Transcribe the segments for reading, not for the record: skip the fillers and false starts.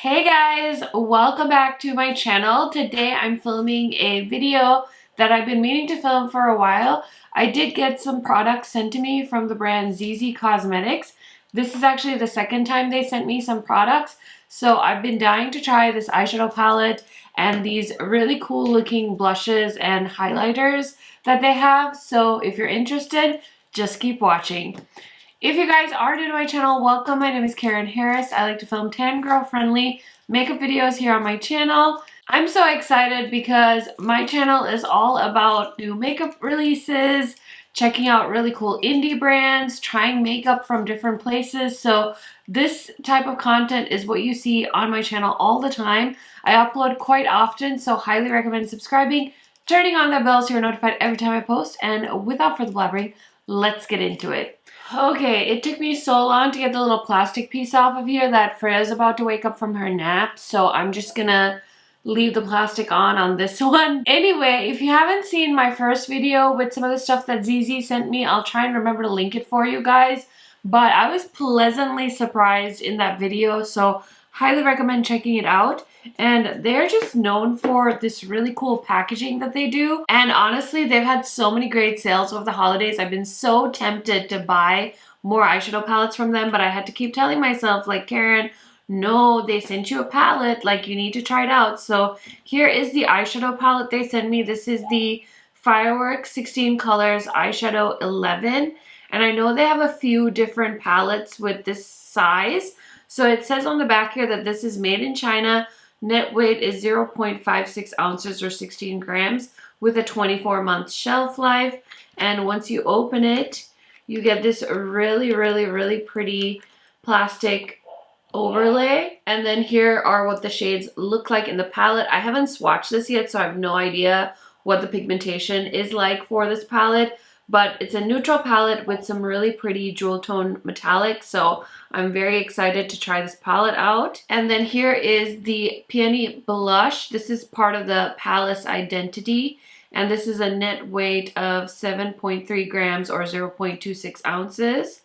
Hey guys, welcome back to my channel. Today I'm filming a video that I've been meaning to film for a while. I did get some products sent to me from the brand Zeesea Cosmetics. This is actually the second time they sent me some products. So I've been dying to try this eyeshadow palette and these really cool looking blushes and highlighters that they have. So if you're interested, just keep watching. If you guys are new to my channel, welcome. My name is Karen Harris. I like to film tan girl friendly makeup videos here on my channel. I'm so excited because my channel is all about new makeup releases, checking out really cool indie brands, trying makeup from different places. So this type of content is what you see on my channel all the time. I upload quite often, so highly recommend subscribing, turning on that bell so you're notified every time I post. And without further blabbering, let's get into it. Okay, it took me so long to get the little plastic piece off of here that Freya's about to wake up from her nap, so I'm just gonna leave the plastic on this one. Anyway, if you haven't seen my first video with some of the stuff that Zeesea sent me, I'll try and remember to link it for you guys, but I was pleasantly surprised in that video, so highly recommend checking it out. And they're just known for this really cool packaging that they do. And honestly, they've had so many great sales over the holidays. I've been so tempted to buy more eyeshadow palettes from them, but I had to keep telling myself, like, Karen, no, they sent you a palette, like, you need to try it out. So here is the eyeshadow palette they sent me. This is the Fireworks 16 Colors Eyeshadow 11. And I know they have a few different palettes with this size. So it says on the back here that this is made in China. Net weight is 0.56 ounces or 16 grams with a 24-month shelf life. And once you open it, you get this really pretty plastic overlay. And then here are what the shades look like in the palette. I haven't swatched this yet, so I have no idea what the pigmentation is like for this palette. But it's a neutral palette with some really pretty jewel tone metallics, so I'm very excited to try this palette out. And then here is the Peony Blush. This is part of the Palace Identity, and this is a net weight of 7.3 grams or 0.26 ounces.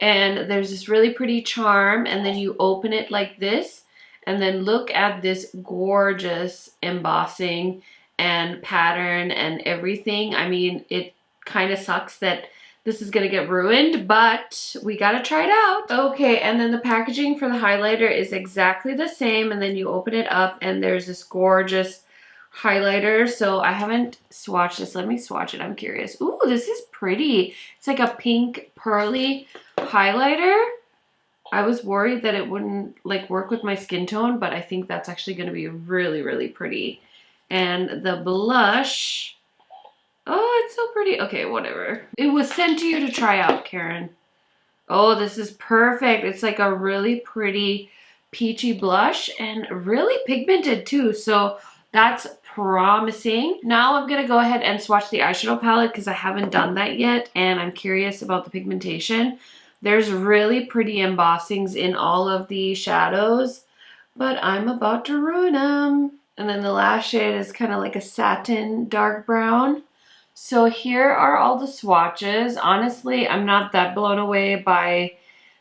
And there's this really pretty charm, and then you open it like this, and then look at this gorgeous embossing and pattern and everything. I mean, it kind of sucks that this is gonna get ruined, but we gotta try it out. Okay, and then the packaging for the highlighter is exactly the same, and then you open it up and there's this gorgeous highlighter. So I haven't swatched this. Let me swatch it. I'm curious. Ooh, this is pretty. It's like a pink pearly highlighter. I was worried that it wouldn't like work with my skin tone, but I think that's actually gonna be really pretty. And the blush, oh, it's so pretty. Okay, whatever. It was sent to you to try out, Karen. Oh, this is perfect. It's like a really pretty peachy blush and really pigmented too. So that's promising. Now I'm gonna go ahead and swatch the eyeshadow palette because I haven't done that yet and I'm curious about the pigmentation. There's really pretty embossings in all of the shadows, but I'm about to ruin them. And then the last shade is kind of like a satin dark brown. So here are all the swatches. Honestly, I'm not that blown away by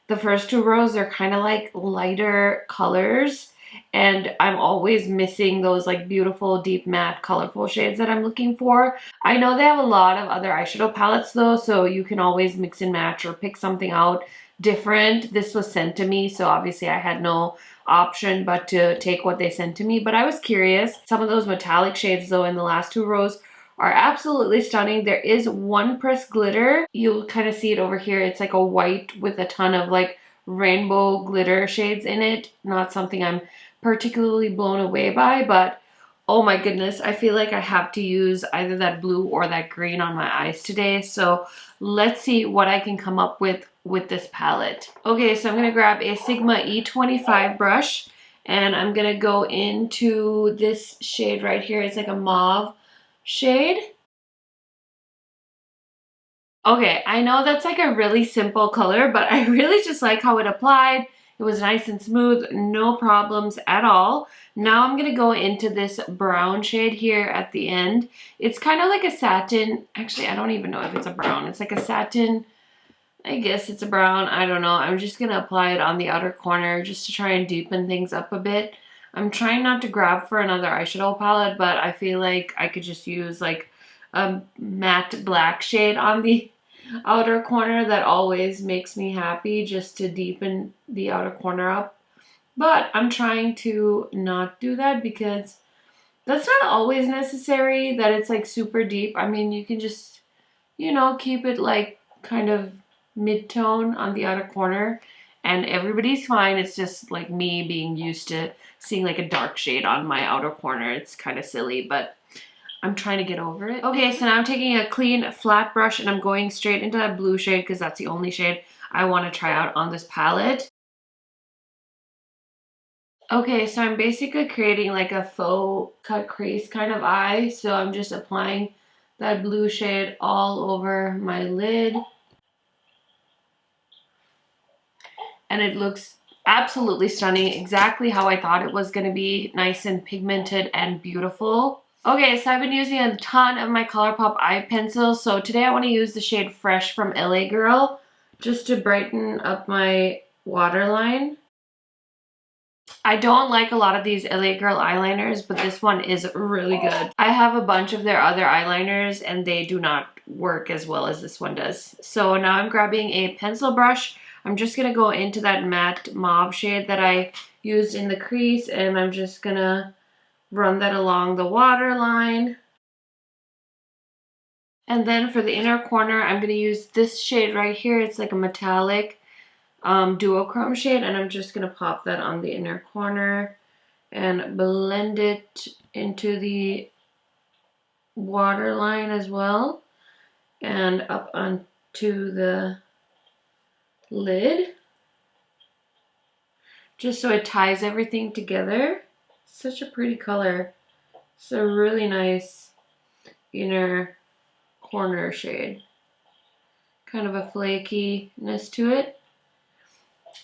the first two rows. They're kind of like lighter colors. And I'm always missing those like beautiful, deep matte, colorful shades that I'm looking for. I know they have a lot of other eyeshadow palettes though, so you can always mix and match or pick something out different. This was sent to me, so obviously I had no option but to take what they sent to me, but I was curious. Some of those metallic shades though in the last two rows are absolutely stunning. There is one pressed glitter. You'll kind of see it over here. It's like a white with a ton of like rainbow glitter shades in it. Not something I'm particularly blown away by, but oh my goodness, I feel like I have to use either that blue or that green on my eyes today. So let's see what I can come up with this palette. Okay, so I'm gonna grab a Sigma E25 brush and I'm gonna go into this shade right here. It's like a mauve shade. Okay, I know that's like a really simple color, but I really just like how it applied. It was nice and smooth, no problems at all. Now I'm gonna go into this brown shade here at the end. It's kind of like a satin, actually I don't even know if it's a brown. It's like a satin I guess it's a brown. I don't know. I'm just going to apply it on the outer corner just to try and deepen things up a bit. I'm trying not to grab for another eyeshadow palette, but I feel like I could just use like a matte black shade on the outer corner. That always makes me happy, just to deepen the outer corner up. But I'm trying to not do that because that's not always necessary, that it's like super deep. I mean, you can just, you know, keep it like kind of mid-tone on the outer corner and everybody's fine. It's just like me being used to seeing like a dark shade on my outer corner. It's kind of silly, but I'm trying to get over it. Okay, so now I'm taking a clean flat brush and I'm going straight into that blue shade because that's the only shade I want to try out on this palette. Okay, so I'm basically creating like a faux cut crease kind of eye. So I'm just applying that blue shade all over my lid. And it looks absolutely stunning, exactly how I thought it was going to be, nice and pigmented and beautiful. Okay, so I've been using a ton of my ColourPop eye pencils. So today I want to use the shade Fresh from LA Girl just to brighten up my waterline. I don't like a lot of these LA Girl eyeliners, but this one is really good. I have a bunch of their other eyeliners and they do not work as well as this one does. So now I'm grabbing a pencil brush. I'm just going to go into that matte mauve shade that I used in the crease, and I'm just going to run that along the waterline. And then for the inner corner, I'm going to use this shade right here. It's like a metallic duochrome shade, and I'm just going to pop that on the inner corner and blend it into the waterline as well and up onto the lid, just so it ties everything together. Such a pretty color. It's a really nice inner corner shade. Kind of a flakiness to it,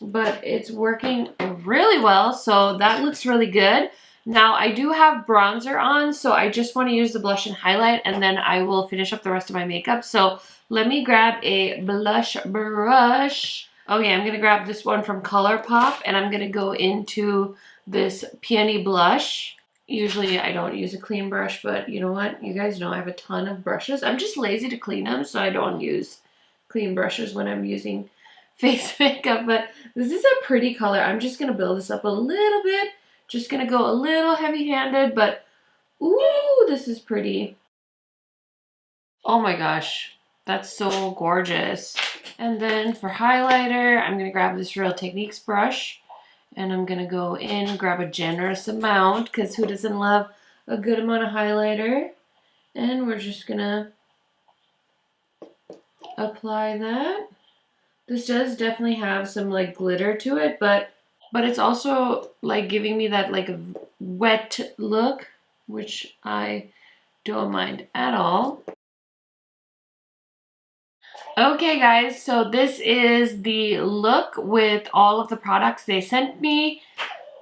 but it's working really well, so that looks really good. Now I do have bronzer on, so I just want to use the blush and highlight, and then I will finish up the rest of my makeup. So let me grab a blush brush. Okay, I'm going to grab this one from ColourPop, and I'm going to go into this Peony blush. Usually I don't use a clean brush, but you know what? You guys know I have a ton of brushes. I'm just lazy to clean them, so I don't use clean brushes when I'm using face makeup. But this is a pretty color. I'm just going to build this up a little bit. Just going to go a little heavy-handed, but ooh, this is pretty. Oh my gosh, that's so gorgeous. And then for highlighter, I'm going to grab this Real Techniques brush. And I'm going to go in, grab a generous amount, because who doesn't love a good amount of highlighter? And we're just going to apply that. This does definitely have some like glitter to it, but it's also like giving me that like a wet look, which I don't mind at all. Okay guys, so this is the look with all of the products they sent me.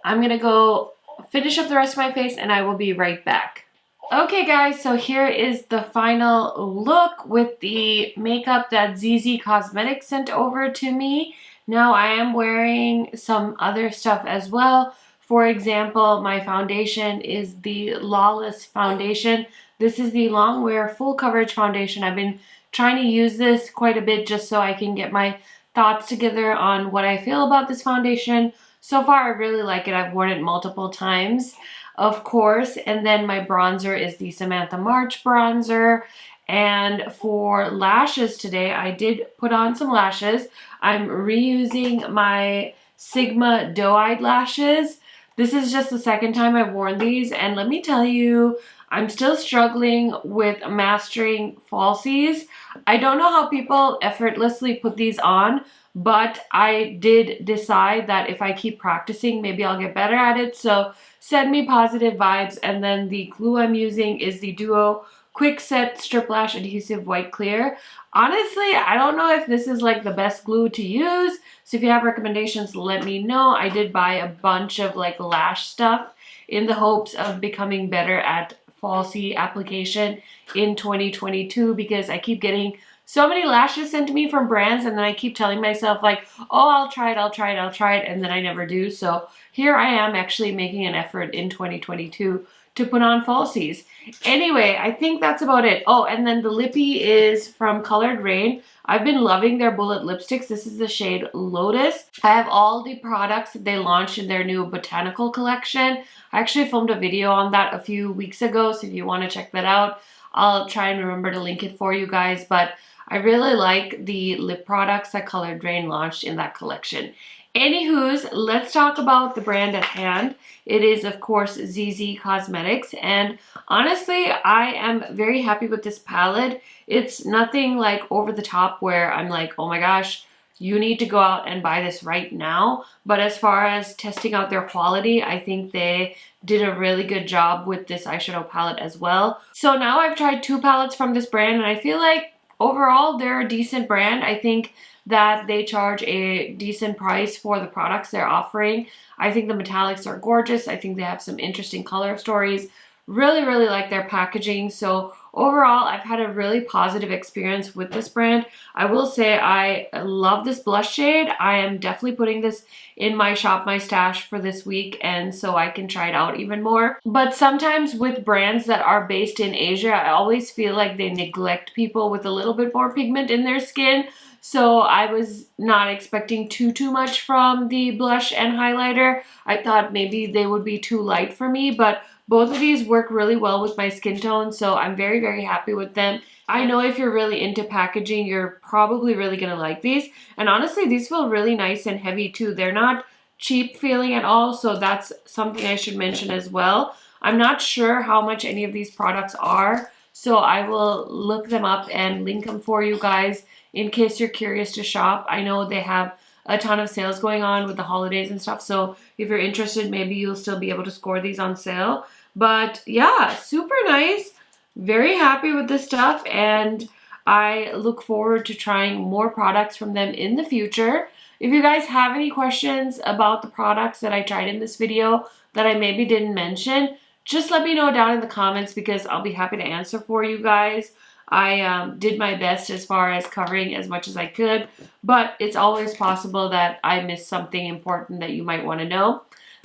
I'm gonna go finish up the rest of my face and I will be right back. Okay guys, so here is the final look with the makeup that Zeesea Cosmetics sent over to me. Now I am wearing some other stuff as well. For example, my foundation is the Lawless foundation. This is the long wear full coverage foundation. I've been trying to use this quite a bit just so I can get my thoughts together on what I feel about this foundation. So far, I really like it. I've worn it multiple times, of course. And then my bronzer is the Samantha March bronzer. And for lashes today, I did put on some lashes. I'm reusing my Sigma doe-eyed lashes. This is just the second time I've worn these. And let me tell you, I'm still struggling with mastering falsies. I don't know how people effortlessly put these on, but I did decide that if I keep practicing, maybe I'll get better at it. So send me positive vibes. And then the glue I'm using is the Duo Quick Set Strip Lash Adhesive White Clear. Honestly, I don't know if this is like the best glue to use. So if you have recommendations, let me know. I did buy a bunch of like lash stuff in the hopes of becoming better at falsie application in 2022 because I keep getting so many lashes sent to me from brands, and then I keep telling myself like, oh, I'll try it, and then I never do. So here I am actually making an effort in 2022 to put on falsies. Anyway, I think that's about it. Oh, and then the lippy is from Colored Rain. I've been loving their bullet lipsticks. This is the shade Lotus. I have all the products that they launched in their new botanical collection. I actually filmed a video on that a few weeks ago, so if you want to check that out, I'll try and remember to link it for you guys. But I really like the lip products that Colored Rain launched in that collection. Anywho's, let's talk about the brand at hand. It is, of course, Zeesea Cosmetics, and honestly, I am very happy with this palette. It's nothing like over the top where I'm like, oh my gosh, you need to go out and buy this right now. But as far as testing out their quality, I think they did a really good job with this eyeshadow palette as well. So now I've tried 2 palettes from this brand, and I feel like overall they're a decent brand. I think that they charge a decent price for the products they're offering. I think the metallics are gorgeous. I think they have some interesting color stories. Really, really like their packaging. So overall, I've had a really positive experience with this brand. I will say I love this blush shade. I am definitely putting this in my Shop My Stash for this week, and so I can try it out even more. But sometimes with brands that are based in Asia, I always feel like they neglect people with a little bit more pigment in their skin. So I was not expecting too much from the blush and highlighter. I thought maybe they would be too light for me, but both of these work really well with my skin tone, so I'm very, very happy with them. I know if you're really into packaging, you're probably really gonna like these. And honestly, these feel really nice and heavy too. They're not cheap feeling at all, so that's something I should mention as well. I'm not sure how much any of these products are, so I will look them up and link them for you guys in case you're curious to shop. I know they have a ton of sales going on with the holidays and stuff, so if you're interested, maybe you'll still be able to score these on sale. But yeah, super nice. Very happy with this stuff, and I look forward to trying more products from them in the future. If you guys have any questions about the products that I tried in this video that I maybe didn't mention, just let me know down in the comments because I'll be happy to answer for you guys. I did my best as far as covering as much as I could, but it's always possible that I missed something important that you might want to know.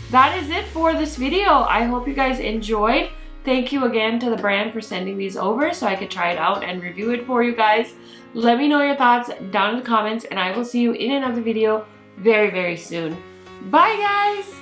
That is it for this video. I hope you guys enjoyed. Thank you again to the brand for sending these over so I could try it out and review it for you guys. Let me know your thoughts down in the comments, and I will see you in another video very, very soon. Bye, guys!